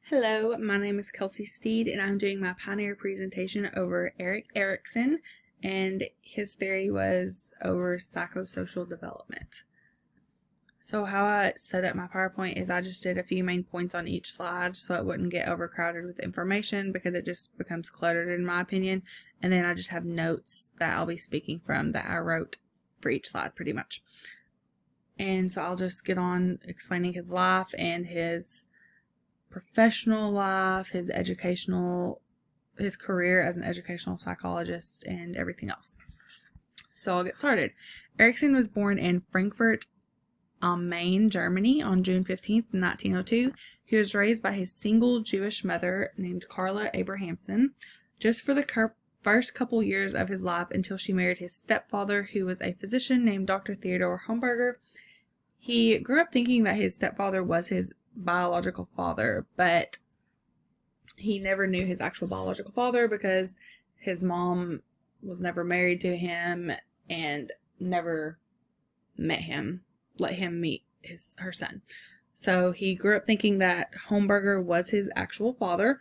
Hello, my name is Kelsey Steed, and I'm doing my pioneer presentation over Erik Erikson, and his theory was over psychosocial development. So how I set up my PowerPoint is I just did a few main points on each slide so it wouldn't get overcrowded with information because it just becomes cluttered in my opinion, and then I just have notes that I'll be speaking from that I wrote for each slide pretty much. And so I'll just get on explaining his life and his professional life, his career as an educational psychologist, and everything else. So I'll get started. Erikson was born in Frankfurt am Main, Germany on June 15th, 1902. He was raised by his single Jewish mother named Carla Abrahamson just for the first couple years of his life until she married his stepfather, who was a physician named Dr. Theodor Homberger. He grew up thinking that his stepfather was his biological father, but he never knew his actual biological father because his mom was never married to him and never let him meet her son. So he grew up thinking that Homberger was his actual father,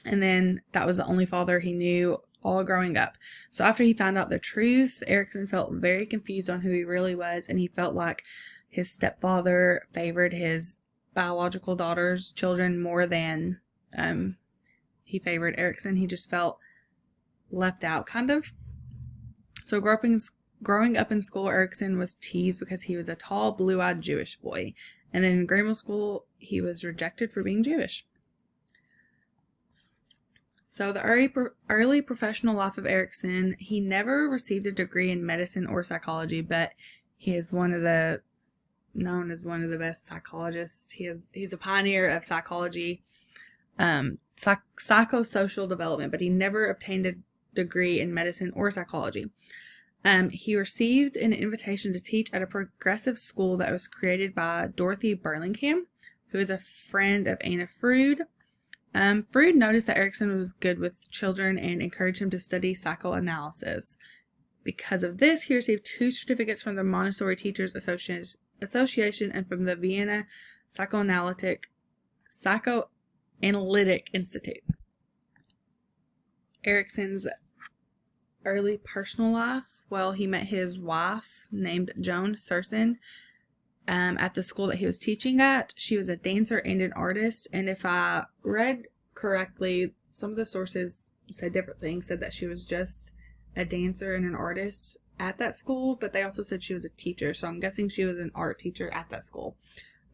and then that was the only father he knew all growing up. So after he found out the truth, Erikson felt very confused on who he really was, and he felt like his stepfather favored his biological daughter's children more than he favored Erikson. He just felt left out, kind of. So growing up in school, Erikson was teased because he was a tall, blue-eyed Jewish boy. And then in grammar school, he was rejected for being Jewish. So the early professional life of Erikson, he never received a degree in medicine or psychology, but he is known as one of the best psychologists. He's a pioneer of psychology, psychosocial development, but he never obtained a degree in medicine or psychology. He received an invitation to teach at a progressive school that was created by Dorothy Burlingham, who is a friend of Anna Freud. Freud noticed that Erikson was good with children and encouraged him to study psychoanalysis. Because of this, he received 2 certificates from the Montessori Teachers Association and from the Vienna Psychoanalytic Institute. Erikson's early personal life, well, he met his wife named Joan Serson at the school that he was teaching at. She was a dancer and an artist, and if I read correctly, some of the sources said different things, said that she was just a dancer and an artist at that school, but they also said she was a teacher, so I'm guessing she was an art teacher at that school.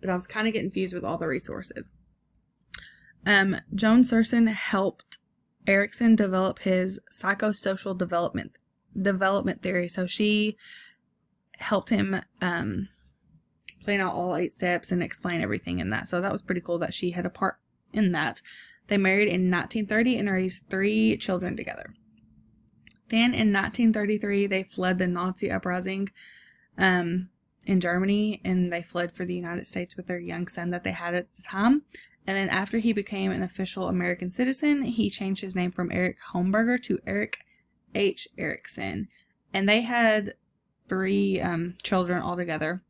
But I was kind of getting confused with all the resources. Joan Serson helped Erikson develop his psychosocial development theory, so she helped him plan out all 8 steps and explain everything in that. So that was pretty cool that she had a part in that. They married in 1930 and raised 3 children together. Then in 1933, they fled the Nazi uprising in Germany, and they fled for the United States with their young son that they had at the time. And then after he became an official American citizen, he changed his name from Erik Homberger to Erik H. Erikson. And they had 3 children altogether.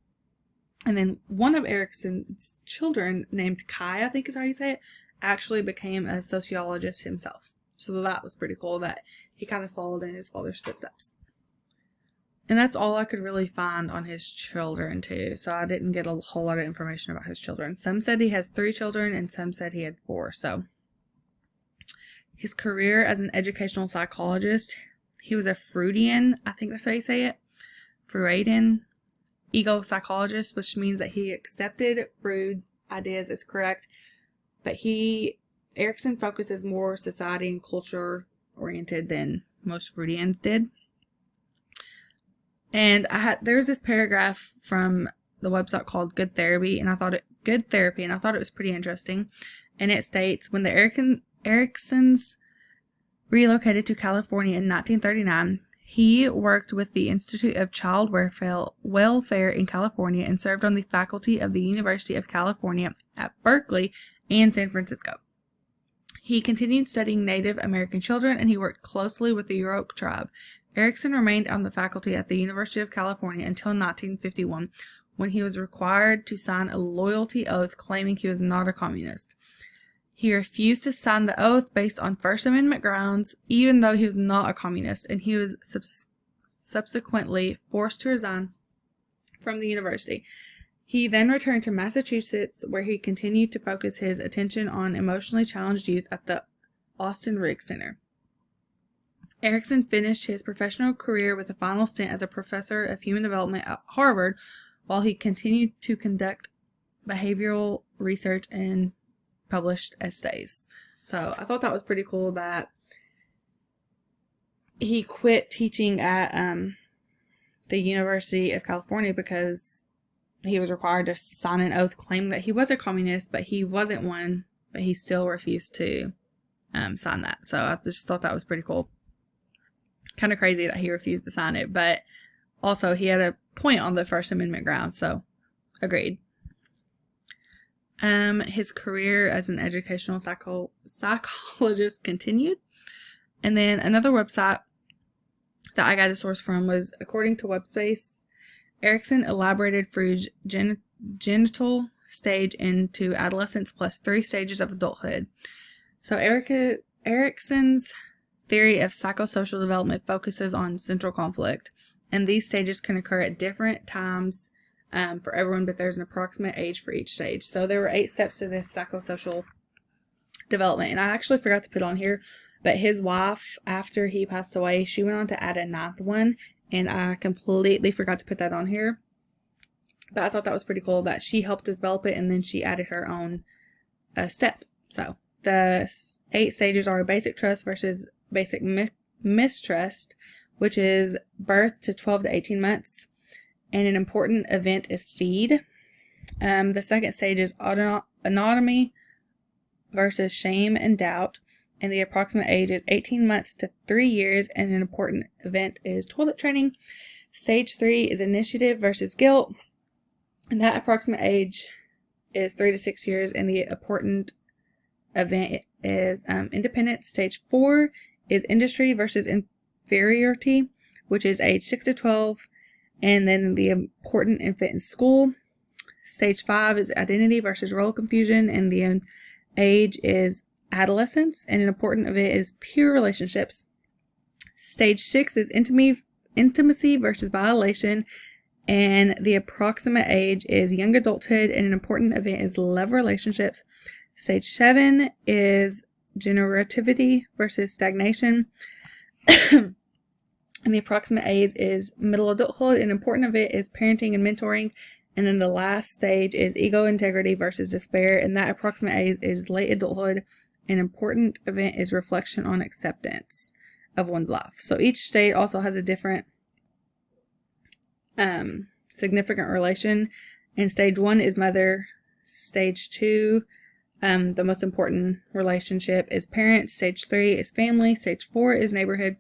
And then one of Erikson's children, named Kai, I think is how you say it, actually became a sociologist himself. So that was pretty cool that he kind of followed in his father's footsteps. And that's all I could really find on his children, too. So I didn't get a whole lot of information about his children. Some said he has 3 children, and some said he had 4. So his career as an educational psychologist, he was a Freudian, I think that's how you say it, Freudian ego psychologist, which means that he accepted Freud's ideas as correct, but Erikson focuses more society and culture oriented than most Freudians did. And there's this paragraph from the website called Good Therapy, and I thought it was pretty interesting. And it states, when the Eriksons relocated to California in 1939, he worked with the Institute of Child Welfare in California and served on the faculty of the University of California at Berkeley and San Francisco. He continued studying Native American children, and he worked closely with the Yurok tribe. Erikson remained on the faculty at the University of California until 1951, when he was required to sign a loyalty oath claiming he was not a communist. He refused to sign the oath based on First Amendment grounds, even though he was not a communist, and he was subsequently forced to resign from the university. He then returned to Massachusetts, where he continued to focus his attention on emotionally challenged youth at the Austin Riggs Center. Erikson finished his professional career with a final stint as a professor of human development at Harvard, while he continued to conduct behavioral research and published essays. So I thought that was pretty cool that he quit teaching at the University of California because he was required to sign an oath claiming that he was a communist, but he wasn't one, but he still refused to sign that. So I just thought that was pretty cool. Kind of crazy that he refused to sign it, but also he had a point on the First Amendment grounds, so agreed. His career as an educational psychologist continued. And then another website that I got a source from was, according to WebSpace, Erikson elaborated Freud's genital stage into adolescence plus 3 stages of adulthood. So Erikson's theory of psychosocial development focuses on central conflict, and these stages can occur at different times for everyone, but there's an approximate age for each stage. So there were 8 steps to this psychosocial development, and I actually forgot to put on here, but his wife, after he passed away, she went on to add a 9th one, and I completely forgot to put that on here. But I thought that was pretty cool that she helped develop it, and then she added her own step. So the 8 stages are basic trust versus basic mistrust, which is birth to 12 to 18 months. And an important event is feed. The second stage is autonomy versus shame and doubt. And the approximate age is 18 months to 3 years. And an important event is toilet training. Stage 3 is initiative versus guilt. And that approximate age is 3 to 6 years. And the important event is independence. Stage 4 is industry versus inferiority, which is age 6 to 12. And then the important event in school. Stage 5 is identity versus role confusion, and the age is adolescence, and an important event is peer relationships. Stage 6 is intimacy versus violation, and the approximate age is young adulthood, and an important event is love relationships. Stage 7 is generativity versus stagnation. And the approximate age is middle adulthood. An important event is parenting and mentoring. And then the last stage is ego integrity versus despair. And that approximate age is late adulthood. An important event is reflection on acceptance of one's life. So each stage also has a different significant relation. And stage 1 is mother. Stage 2, the most important relationship is parents. Stage 3 is family. Stage 4 is neighborhood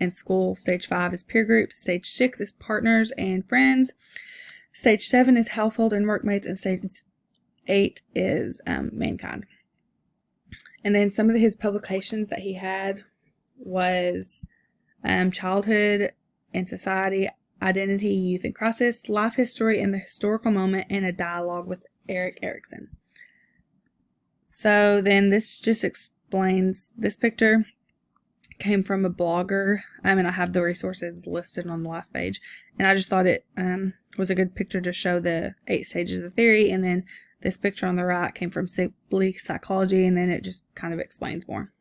and school. Stage 5 is peer groups. Stage 6 is partners and friends. Stage 7 is household and workmates. And stage 8 is mankind. And then some of his publications that he had was Childhood and Society, Identity, Youth in Crisis, Life History and the Historical Moment, and a dialogue with Erik Erikson. So then this just explains, this picture came from a blogger, and I have the resources listed on the last page, and I just thought it was a good picture to show the 8 stages of the theory. And then this picture on the right came from Simply Psychology, and then it just kind of explains more.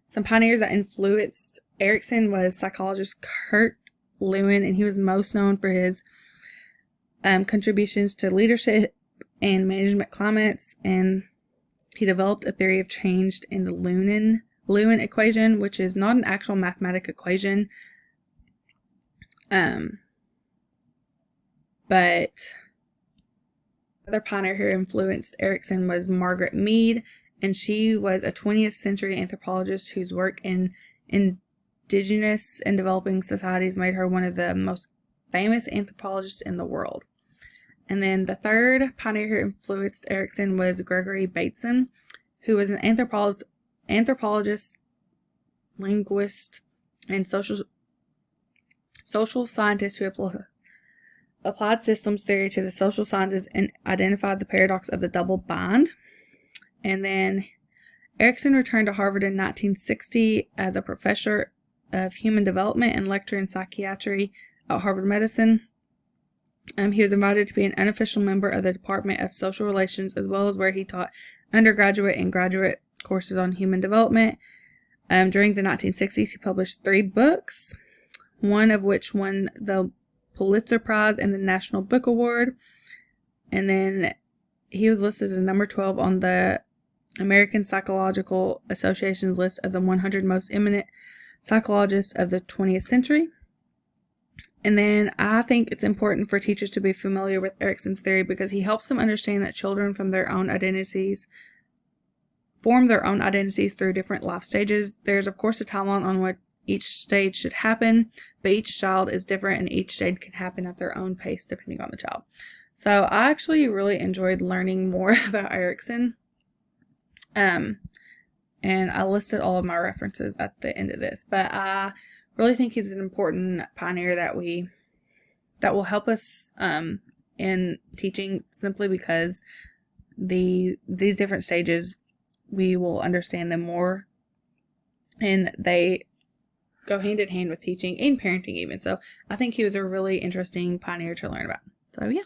Some pioneers that influenced Erikson was psychologist Kurt Lewin, and he was most known for his contributions to leadership and management climates, and he developed a theory of change in the Lewin equation, which is not an actual mathematical equation, but another pioneer who influenced Erikson was Margaret Mead, and she was a 20th century anthropologist whose work in indigenous and developing societies made her one of the most famous anthropologists in the world. And then the third pioneer who influenced Erikson was Gregory Bateson, who was an anthropologist, linguist, and social scientist who applied systems theory to the social sciences and identified the paradox of the double bind. And then Erikson returned to Harvard in 1960 as a professor of human development and lecturer in psychiatry at Harvard Medicine. He was invited to be an unofficial member of the Department of Social Relations, as well as where he taught undergraduate and graduate courses on human development. During the 1960s, he published 3 books, one of which won the Pulitzer Prize and the National Book Award. And then he was listed as number 12 on the American Psychological Association's list of the 100 most eminent psychologists of the 20th century. And then I think it's important for teachers to be familiar with Erikson's theory because he helps them understand that children form their own identities through different life stages. There's, of course, a timeline on what each stage should happen, but each child is different and each stage can happen at their own pace depending on the child. So I actually really enjoyed learning more about Erikson. And I listed all of my references at the end of this, but I really think he's an important pioneer that will help us in teaching, simply because these different stages, we will understand them more, and they go hand in hand with teaching and parenting even. So I think he was a really interesting pioneer to learn about. So yeah.